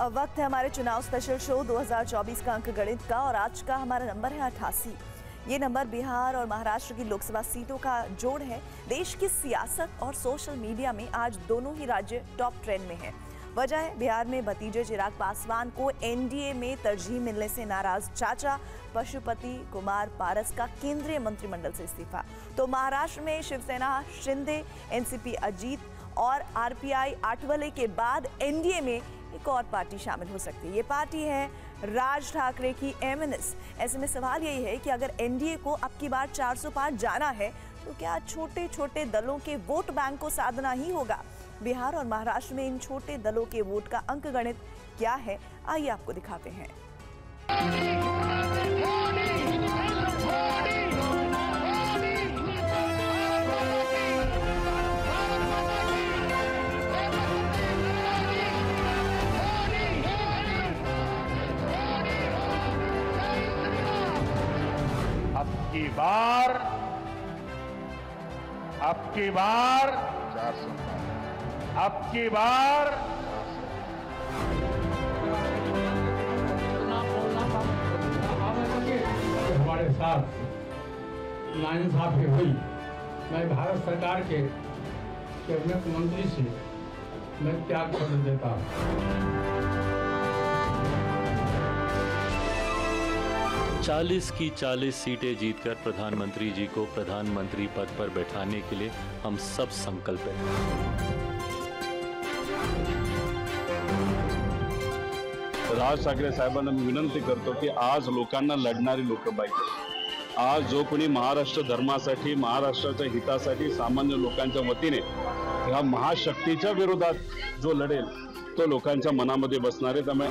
अब वक्त है हमारे चुनाव स्पेशल शो 2024 का अंक गणित का और आज का हमारा नंबर है 88। ये नंबर बिहार और महाराष्ट्र की लोकसभा सीटों का जोड़ है। देश की सियासत और सोशल मीडिया में आज दोनों ही राज्य टॉप ट्रेंड में हैं। वजह है बिहार में भतीजे चिराग पासवान को एनडीए में तरजीह मिलने से नाराज चाचा पशुपति कुमार पारस का केंद्रीय मंत्रिमंडल से इस्तीफा। तो महाराष्ट्र में शिवसेना शिंदे, एनसीपी अजीत और आरपीआई आठवले के बाद एनडीए में एक और पार्टी शामिल हो सकती है। ये पार्टी है राज ठाकरे की एमएनएस। ऐसे में सवाल यही है कि अगर एनडीए को अब की बार 400 पार जाना है तो क्या छोटे छोटे दलों के वोट बैंक को साधना ही होगा? बिहार और महाराष्ट्र में इन छोटे दलों के वोट का अंक गणित क्या है, आइए आपको दिखाते हैं। अब की बार 400 अब की बार हमारे साथ नाइंसाफी हुई। मैं भारत सरकार के कैबिनेट मंत्री से मैं त्याग पत्र देता हूँ। 40 की 40 सीटें जीतकर प्रधानमंत्री जी को प्रधानमंत्री पद पर बैठाने के लिए हम सब संकल्प हैं। राज ठाकरे साहेबांना मी विनंती करतो की आज लोकांना लढणारी लोक पाहिजे। आज जो कोणी महाराष्ट्र धर्मासाठी, महाराष्ट्राच्या हितासाठी सामान्य लोकांच्या वतीने या महाशक्तीच्या विरोधात जो लढेल तो लोकांच्या मनामध्ये बसणार आहे। त्यामुळे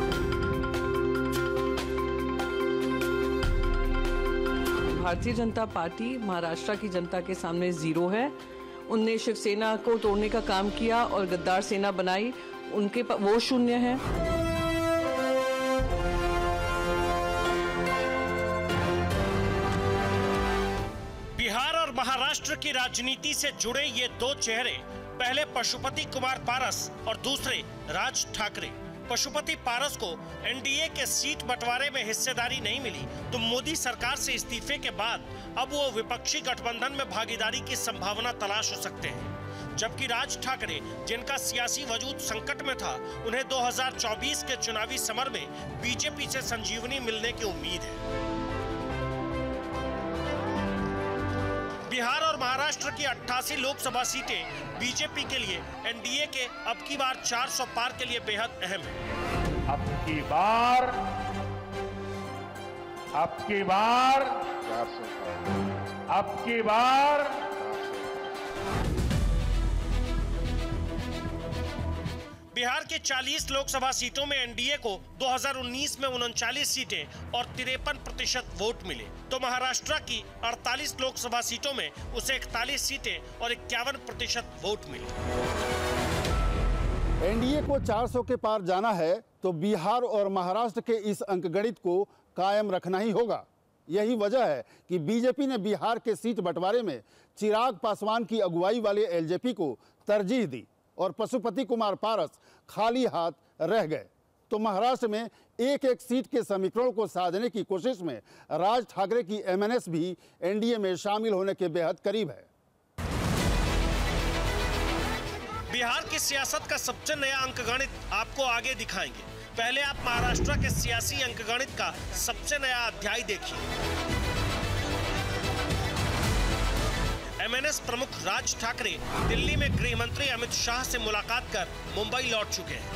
भारतीय जनता पार्टी महाराष्ट्र की जनता के सामने जीरो है। उनने शिवसेना को तोड़ने का काम किया और गद्दार सेना बनाई, उनके वो शून्य है। बिहार और महाराष्ट्र की राजनीति से जुड़े ये दो चेहरे, पहले पशुपति कुमार पारस और दूसरे राज ठाकरे। पशुपति पारस को एनडीए के सीट बंटवारे में हिस्सेदारी नहीं मिली तो मोदी सरकार से इस्तीफे के बाद अब वो विपक्षी गठबंधन में भागीदारी की संभावना तलाश हो सकते हैं। जबकि राज ठाकरे, जिनका सियासी वजूद संकट में था, उन्हें 2024 के चुनावी समर में बीजेपी से संजीवनी मिलने की उम्मीद है। बिहार और महाराष्ट्र की 88 लोकसभा सीटें बीजेपी के लिए एनडीए के अब की बार 400 पार के लिए बेहद अहम है। अब की बार 400 अब की बार बिहार के 40 लोकसभा सीटों में एनडीए को 2019 में 39 सीटें और 53% वोट मिले, तो महाराष्ट्र की 48 लोकसभा सीटों में उसे 41 सीटें और 51% वोट मिले। एनडीए को 400 के पार जाना है तो बिहार और महाराष्ट्र के इस अंकगणित को कायम रखना ही होगा। यही वजह है कि बीजेपी ने बिहार के सीट बंटवारे में चिराग पासवान की अगुवाई वाले एलजेपी को तरजीह दी और पशुपति कुमार पारस खाली हाथ रह गए। तो महाराष्ट्र में एक एक सीट के समीकरण को साधने की कोशिश में राज ठाकरे की एमएनएस भी एनडीए में शामिल होने के बेहद करीब है। बिहार की सियासत का सबसे नया अंकगणित आपको आगे दिखाएंगे। पहले आप महाराष्ट्र के सियासी अंकगणित का सबसे नया अध्याय देखिए। एमएनएस प्रमुख राज ठाकरे दिल्ली में गृह मंत्री अमित शाह से मुलाकात कर मुंबई लौट चुके हैं।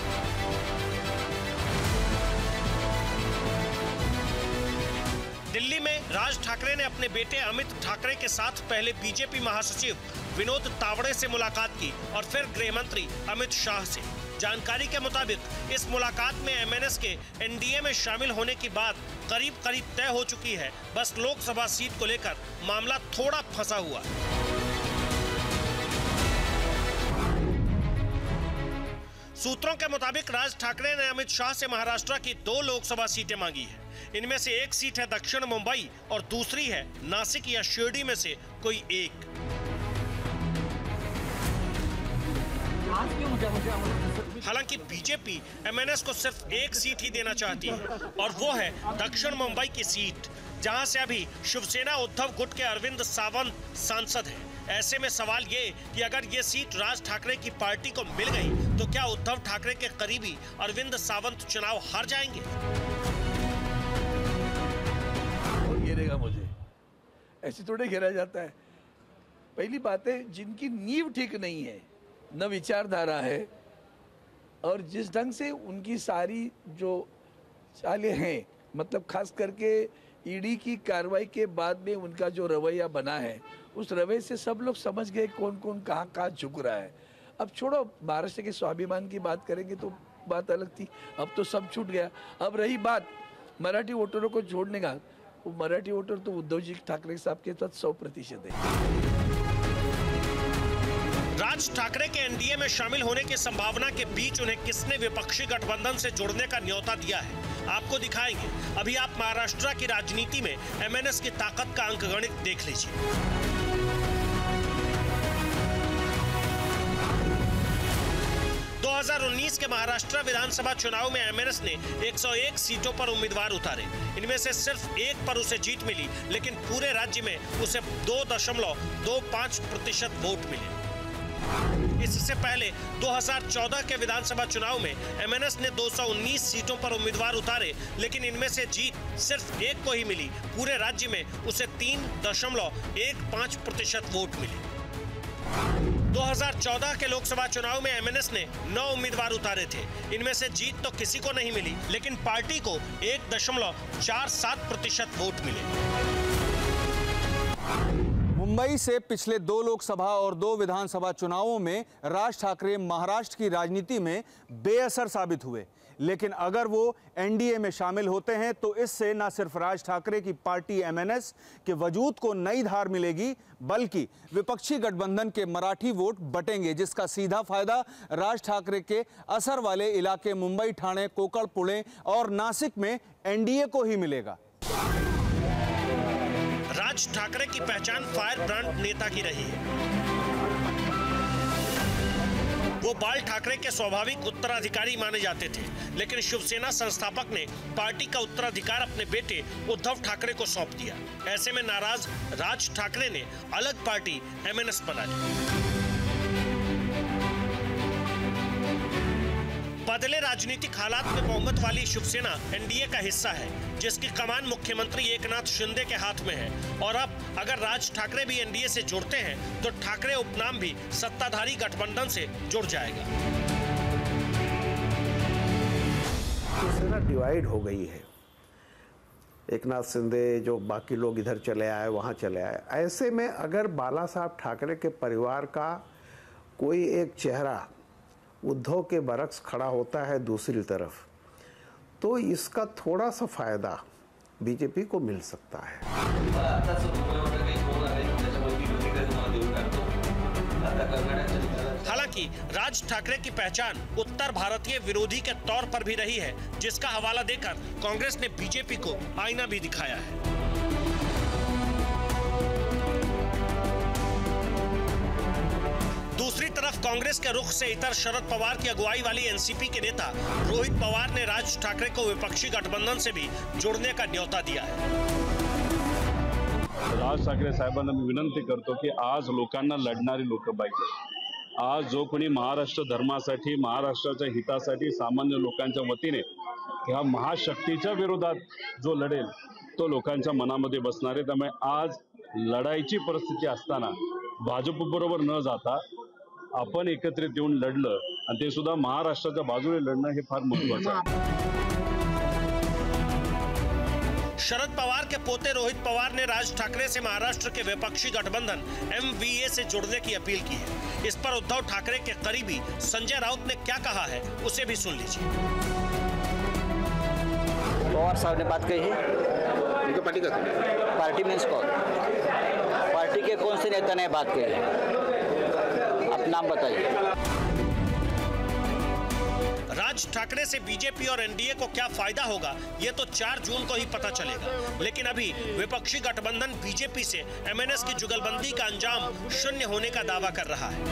दिल्ली में राज ठाकरे ने अपने बेटे अमित ठाकरे के साथ पहले बीजेपी महासचिव विनोद तावड़े से मुलाकात की और फिर गृह मंत्री अमित शाह से। जानकारी के मुताबिक इस मुलाकात में एमएनएस के एनडीए में शामिल होने की बात करीब तय हो चुकी है। बस लोकसभा सीट को लेकर मामला थोड़ा फंसा हुआ है। सूत्रों के मुताबिक राज ठाकरे ने अमित शाह से महाराष्ट्र की 2 लोकसभा सीटें मांगी है। इनमें से एक सीट है दक्षिण मुंबई और दूसरी है नासिक या शिरडी में से कोई एक। आज क्यों मुझे हालांकि बीजेपी एमएनएस को सिर्फ एक सीट ही देना चाहती है और वो है दक्षिण मुंबई की सीट, जहां से अभी शिवसेना उद्धव गुट के अरविंद सावंत सांसद हैं। ऐसे में सवाल ये कि अगर ये सीट राज ठाकरे की पार्टी को मिल गई तो क्या उद्धव ठाकरे के करीबी अरविंद सावंत चुनाव हार जाएंगे? और घेरेगा मुझे, ऐसे थोड़े घेरा जाता है। पहली बात है, जिनकी नींव ठीक नहीं है, न विचारधारा है, और जिस ढंग से उनकी सारी जो चालें हैं, मतलब खास करके ईडी की कार्रवाई के बाद में उनका जो रवैया बना है, उस रवैये से सब लोग समझ गए कौन कौन कहाँ झुक रहा है। अब छोड़ो, महाराष्ट्र के स्वाभिमान की बात करेंगे तो बात अलग थी, अब तो सब छूट गया। अब रही बात मराठी वोटरों को छोड़ने का, वो मराठी वोटर तो उद्धव जी ठाकरे साहब के साथ 100% है। राज ठाकरे के एनडीए में शामिल होने की संभावना के बीच उन्हें किसने विपक्षी गठबंधन से जुड़ने का न्योता दिया है, आपको दिखाएंगे। अभी आप महाराष्ट्र की राजनीति में एमएनएस की ताकत का अंकगणित देख लीजिए। 2019 के महाराष्ट्र विधानसभा चुनाव में एमएनएस ने 101 सीटों पर उम्मीदवार उतारे। इनमें से सिर्फ एक पर उसे जीत मिली, लेकिन पूरे राज्य में उसे 2.25% वोट मिले। इससे पहले 2014 के विधानसभा चुनाव में एमएनएस ने 219 सीटों पर उम्मीदवार उतारे, लेकिन इनमें से जीत सिर्फ एक को ही मिली। पूरे राज्य में उसे 3.15% वोट मिले। 2014 के लोकसभा चुनाव में एमएनएस ने 9 उम्मीदवार उतारे थे। इनमें से जीत तो किसी को नहीं मिली, लेकिन पार्टी को 1.47% वोट मिले। मुंबई से पिछले 2 लोकसभा और 2 विधानसभा चुनावों में राज ठाकरे महाराष्ट्र की राजनीति में बेअसर साबित हुए, लेकिन अगर वो एनडीए में शामिल होते हैं तो इससे न सिर्फ राज ठाकरे की पार्टी एमएनएस के वजूद को नई धार मिलेगी, बल्कि विपक्षी गठबंधन के मराठी वोट बटेंगे, जिसका सीधा फायदा राज ठाकरे के असर वाले इलाके मुंबई, ठाणे, कोकण, पुणे और नासिक में एनडीए को ही मिलेगा। राज ठाकरे की पहचान फायर ब्रांड नेता की रही है। वो बाल ठाकरे के स्वाभाविक उत्तराधिकारी माने जाते थे, लेकिन शिवसेना संस्थापक ने पार्टी का उत्तराधिकार अपने बेटे उद्धव ठाकरे को सौंप दिया। ऐसे में नाराज राज ठाकरे ने अलग पार्टी एमएनएस बना ली। बदले राजनीतिक हालात में बहुमत वाली शिवसेना एनडीए का हिस्सा है, जिसकी कमान मुख्यमंत्री एकनाथ शिंदे के हाथ में है। और अब अगर राज ठाकरे भी एनडीए से जुड़ते हैं तो ठाकरे उपनाम भी सत्ताधारी गठबंधन से जुड़ जाएगा। शिवसेना डिवाइड हो गई है। एकनाथ शिंदे जो बाकी लोग इधर चले आए, वहाँ चले आए। ऐसे में अगर बाला साहब ठाकरे के परिवार का कोई एक चेहरा उद्धव के बरक्स खड़ा होता है दूसरी तरफ, तो इसका थोड़ा सा फायदा बीजेपी को मिल सकता है। हालांकि राज ठाकरे की पहचान उत्तर भारतीय विरोधी के तौर पर भी रही है, जिसका हवाला देकर कांग्रेस ने बीजेपी को आईना भी दिखाया है। दूसरी तरफ कांग्रेस के रुख से इतर शरद पवार की अगुवाई वाली एनसीपी के नेता रोहित पवार ने राज ठाकरे को विपक्षी गठबंधन से भी जुड़ने का न्योता दिया है। राज ठाकरे साहेबांना मी विनंती करतो की आज लोकांना लढणारी लोक पाहिजे। आज जो कोणी महाराष्ट्र धर्मासाठी, महाराष्ट्राच्या हितासाठी, सामान्य लोकांच्या वतीने ह्या महाशक्तीच्या विरोधात जो लढेल तो लोकांच्या मनामध्ये बसणार आहे। त्यामुळे आज लढाईची परिस्थिती असताना भाजप बरोबर न जाता आपण एकत्रित येऊन लढलं, आणि ते सुद्धा महाराष्ट्राच्या बाजूने लढणं हे फार महत्त्वाचं आहे। शरद पवार के पोते रोहित पवार ने राज ठाकरे से महाराष्ट्र के विपक्षी गठबंधन एमवीए से जुड़ने की अपील की है। इस पर उद्धव ठाकरे के करीबी संजय राउत ने क्या कहा है, उसे भी सुन लीजिए। पवार साहब ने बात कही है। उनका पार्टी का पार्टी मीन्स कौन? पार्टी के कौन से नेता ने बात कही है? आप नाम बताइए। राज ठाकरे से बीजेपी और एनडीए को क्या फायदा होगा, ये तो 4 जून को ही पता चलेगा। लेकिन अभी विपक्षी गठबंधन बीजेपी से एमएनएस की जुगलबंदी का अंजाम शून्य होने का दावा कर रहा है।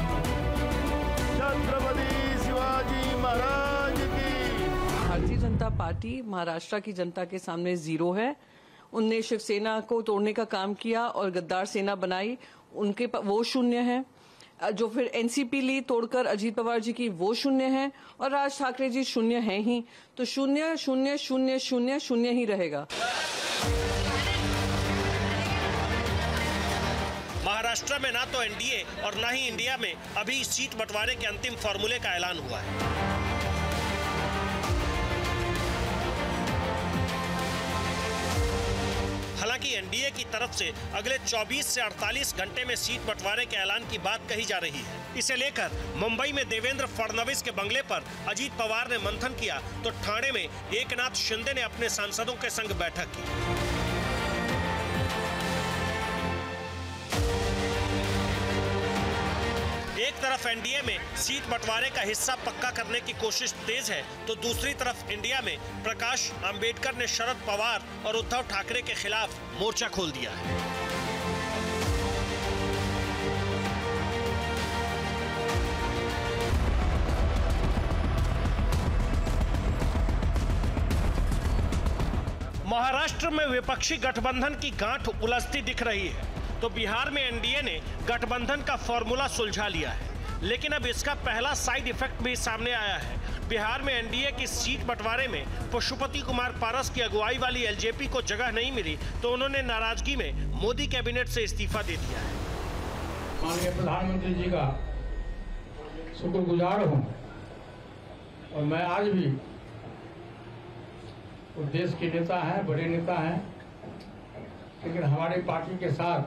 छत्रपति शिवाजी जी महाराज की। भारतीय जनता पार्टी महाराष्ट्र की जनता के सामने जीरो है। उनने शिवसेना को तोड़ने का काम किया और गद्दार सेना बनाई, उनके वो शून्य है। जो फिर एनसीपी ली तोड़कर अजीत पवार जी की, वो शून्य है। और राज ठाकरे जी शून्य हैं ही, तो शून्य शून्य शून्य शून्य शून्य ही रहेगा। महाराष्ट्र में ना तो एनडीए और ना ही इंडिया में अभी सीट बंटवारे के अंतिम फॉर्मूले का ऐलान हुआ है। हालांकि एनडीए की तरफ से अगले 24 से 48 घंटे में सीट बंटवारे के ऐलान की बात कही जा रही है। इसे लेकर मुंबई में देवेंद्र फडणवीस के बंगले पर अजीत पवार ने मंथन किया तो ठाणे में एकनाथ शिंदे ने अपने सांसदों के संग बैठक की। एक तरफ एनडीए में सीट बंटवारे का हिस्सा पक्का करने की कोशिश तेज है, तो दूसरी तरफ इंडिया में प्रकाश अंबेडकर ने शरद पवार और उद्धव ठाकरे के खिलाफ मोर्चा खोल दिया है। महाराष्ट्र में विपक्षी गठबंधन की गांठ उलझती दिख रही है, तो बिहार में एनडीए ने गठबंधन का फॉर्मूला सुलझा लिया है। लेकिन अब इसका पहला साइड इफेक्ट भी सामने आया है। बिहार में एनडीए की सीट बंटवारे में पशुपति कुमार पारस की अगुवाई वाली एलजेपी को जगह नहीं मिली, तो उन्होंने नाराजगी में मोदी कैबिनेट से इस्तीफा दे दिया है। माननीय प्रधानमंत्री जी का शुक्रगुजार हूँ और मैं आज भी वो देश के नेता हैं, बड़े नेता हैं, लेकिन हमारी पार्टी के साथ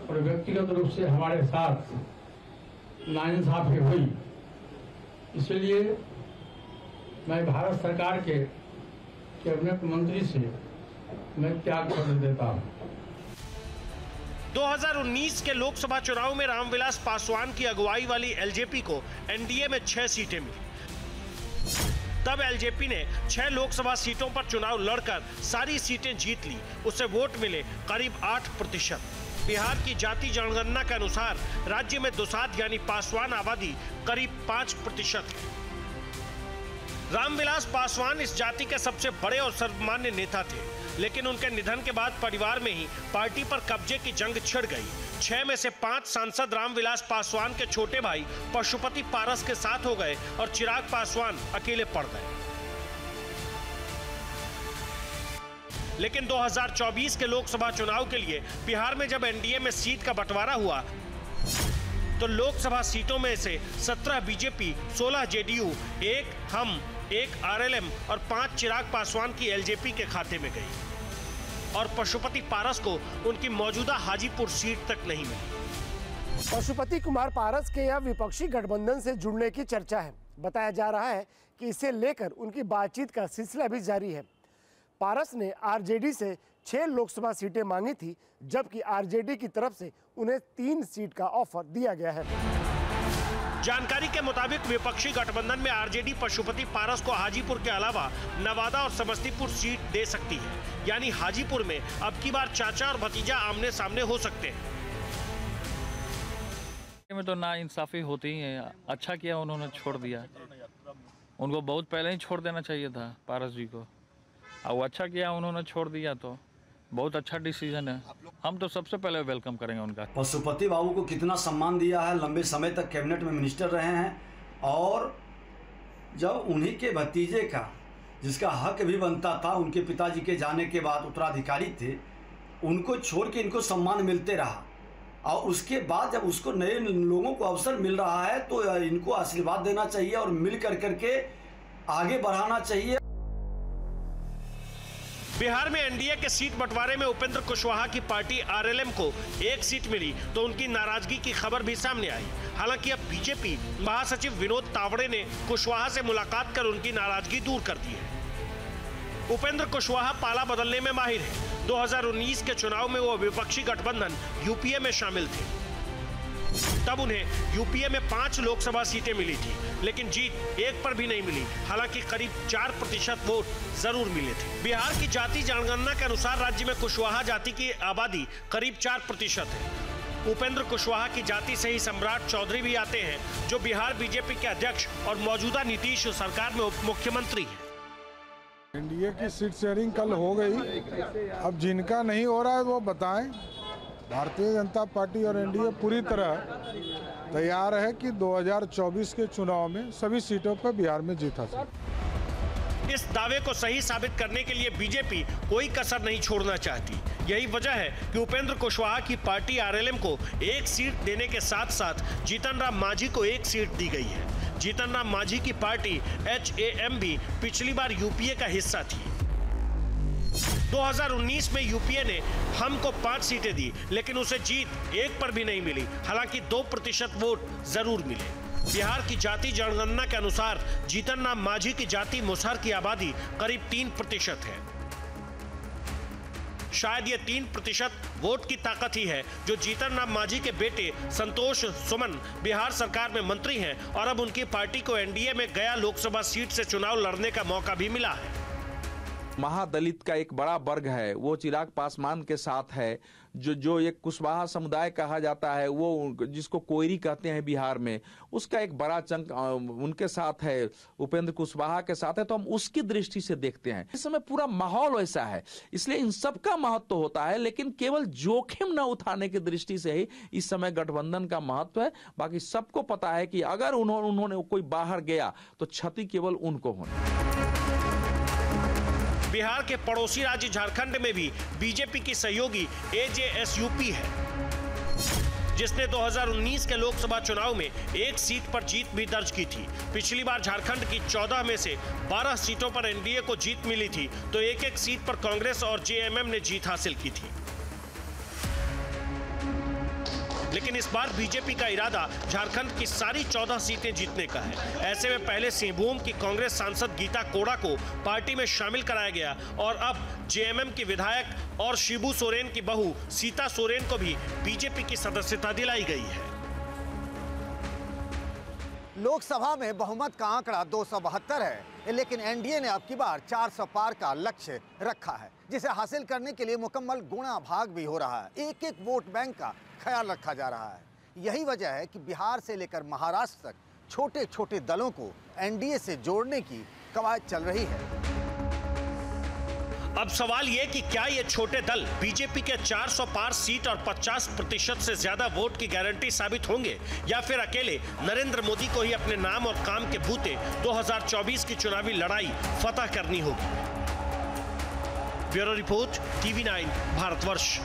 और व्यक्तिगत रूप से हमारे साथ नाइंसाफी हुई। इसलिए मैं भारत सरकार के कैबिनेट मंत्री से मैं त्याग पत्र देता हूँ। 2019 के लोकसभा चुनाव में रामविलास पासवान की अगुवाई वाली एलजेपी को एनडीए में 6 सीटें मिली। तब एलजेपी ने 6 लोकसभा सीटों पर चुनाव लड़कर सारी सीटें जीत ली। उसे वोट मिले करीब 8%। बिहार की जाति जनगणना के अनुसार राज्य में दुसाध यानी पासवान आबादी करीब 5% है। रामविलास पासवान इस जाति के सबसे बड़े और सर्वमान्य नेता थे, लेकिन उनके निधन के बाद परिवार में ही पार्टी पर कब्जे की जंग छिड़ गई। 6 में से 5 सांसद रामविलास पासवान के छोटे भाई पशुपति पारस के साथ हो गए और चिराग पासवान अकेले पड़ गए। लेकिन 2024 के लोकसभा चुनाव के लिए बिहार में जब एनडीए में सीट का बंटवारा हुआ तो लोकसभा सीटों में से 17 बीजेपी, 16 जेडीयू, 1 हम, 1 आरएलएम और 5 चिराग पासवान की एलजेपी के खाते में गई और पशुपति पारस को उनकी मौजूदा हाजीपुर सीट तक नहीं मिली। पशुपति कुमार पारस के यह विपक्षी गठबंधन से जुड़ने की चर्चा है। बताया जा रहा है कि इसे लेकर उनकी बातचीत का सिलसिला भी जारी है। पारस ने आरजेडी से 6 लोकसभा सीटें मांगी थी, जबकि आरजेडी की तरफ से उन्हें 3 सीट का ऑफर दिया गया है। जानकारी के मुताबिक विपक्षी गठबंधन में आरजेडी पशुपति पारस को हाजीपुर के अलावा नवादा और समस्तीपुर सीट दे सकती है, यानी हाजीपुर में अब की बार चाचा और भतीजा आमने सामने हो सकते हैं। में तो ना इंसाफी होती ही है। अच्छा किया उन्होंने छोड़ दिया, उनको बहुत पहले ही छोड़ देना चाहिए था पारस जी को, और अच्छा किया उन्होंने छोड़ दिया, तो बहुत अच्छा डिसीजन है। हम तो सबसे पहले वेलकम करेंगे उनका। पशुपति बाबू को कितना सम्मान दिया है, लंबे समय तक कैबिनेट में मिनिस्टर रहे हैं, और जब उन्हीं के भतीजे का जिसका हक भी बनता था, उनके पिताजी के जाने के बाद उत्तराधिकारी थे, उनको छोड़ के इनको सम्मान मिलते रहा, और उसके बाद जब उसको नए लोगों को अवसर मिल रहा है तो इनको आशीर्वाद देना चाहिए और मिल करके आगे बढ़ाना चाहिए। बिहार में एनडीए के सीट बंटवारे में उपेंद्र कुशवाहा की पार्टी आरएलएम को 1 सीट मिली तो उनकी नाराजगी की खबर भी सामने आई। हालांकि अब बीजेपी महासचिव विनोद तावड़े ने कुशवाहा से मुलाकात कर उनकी नाराजगी दूर कर दी है। उपेंद्र कुशवाहा पाला बदलने में माहिर है। 2019 के चुनाव में वो विपक्षी गठबंधन यूपीए में शामिल थे। तब उन्हें यूपीए में 5 लोकसभा सीटें मिली थी, लेकिन जीत 1 पर भी नहीं मिली। हालांकि करीब 4% वोट जरूर मिले थे। बिहार की जाति जनगणना के अनुसार राज्य में कुशवाहा जाति की आबादी करीब 4% है। उपेंद्र कुशवाहा की जाति से ही सम्राट चौधरी भी आते हैं, जो बिहार बीजेपी के अध्यक्ष और मौजूदा नीतीश सरकार में उप मुख्यमंत्री हैं। एनडीए की सीट शेयरिंग कल हो गई, अब जिनका नहीं हो रहा है वो बताएं। भारतीय जनता पार्टी और एनडीए पूरी तरह तैयार है कि 2024 के चुनाव में सभी सीटों पर बिहार में जीत हासिल। इस दावे को सही साबित करने के लिए बीजेपी कोई कसर नहीं छोड़ना चाहती। यही वजह है कि उपेंद्र कुशवाहा की पार्टी आरएलएम को एक सीट देने के साथ साथ जीतन राम मांझी को एक सीट दी गई है। जीतन राम मांझी की पार्टी HAM भी पिछली बार यूपीए का हिस्सा थी। 2019 में यूपीए ने हमको 5 सीटें दी, लेकिन उसे जीत एक पर भी नहीं मिली। हालांकि 2% वोट जरूर मिले। बिहार की जाति जनगणना के अनुसार जीतन राम मांझी की जाति मुसहर की आबादी करीब 3% है। शायद ये 3% वोट की ताकत ही है जो जीतन राम मांझी के बेटे संतोष सुमन बिहार सरकार में मंत्री हैं और अब उनकी पार्टी को एनडीए में गया लोकसभा सीट से चुनाव लड़ने का मौका भी मिला है। महादलित का एक बड़ा वर्ग है, वो चिराग पासवान के साथ है। जो एक कुशवाहा समुदाय कहा जाता है, वो जिसको कोयरी कहते हैं बिहार में, उसका एक बड़ा चंक उनके साथ है, उपेंद्र कुशवाहा के साथ है। तो हम उसकी दृष्टि से देखते हैं। इस समय पूरा माहौल वैसा है, इसलिए इन सबका महत्व होता है, लेकिन केवल जोखिम न उठाने की दृष्टि से ही इस समय गठबंधन का महत्व है। बाकी सबको पता है कि अगर उन्होंने कोई बाहर गया तो क्षति केवल उनको होनी। बिहार के पड़ोसी राज्य झारखंड में भी बीजेपी की सहयोगी AJSUP है, जिसने 2019 के लोकसभा चुनाव में एक सीट पर जीत भी दर्ज की थी। पिछली बार झारखंड की 14 में से 12 सीटों पर एनडीए को जीत मिली थी, तो एक सीट पर कांग्रेस और JMM ने जीत हासिल की थी। लेकिन इस बार बीजेपी का इरादा झारखंड की सारी 14 सीटें जीतने का है। ऐसे में पहले सिंहभूम की कांग्रेस सांसद गीता कोड़ा को पार्टी में शामिल कराया गया और अब JMM की विधायक और शिबू सोरेन की बहू सीता सोरेन को भी बीजेपी की सदस्यता दिलाई गई है। लोकसभा में बहुमत का आंकड़ा 272 है, लेकिन एनडीए ने अब की बार 400 पार का लक्ष्य रखा है, जिसे हासिल करने के लिए मुकम्मल गुणा भाग भी हो रहा है। एक वोट बैंक का ख्याल रखा जा रहा है। यही वजह है कि बिहार से लेकर महाराष्ट्र तक छोटे छोटे दलों को एनडीए से जोड़ने की कवायद चल रही है। अब सवाल ये कि क्या ये छोटे दल बीजेपी के 400 पार सीट और 50% से ज्यादा वोट की गारंटी साबित होंगे, या फिर अकेले नरेंद्र मोदी को ही अपने नाम और काम के बूते 2024 की चुनावी लड़ाई फतह करनी होगी। Bureau report, TV9 Bharatvarsh.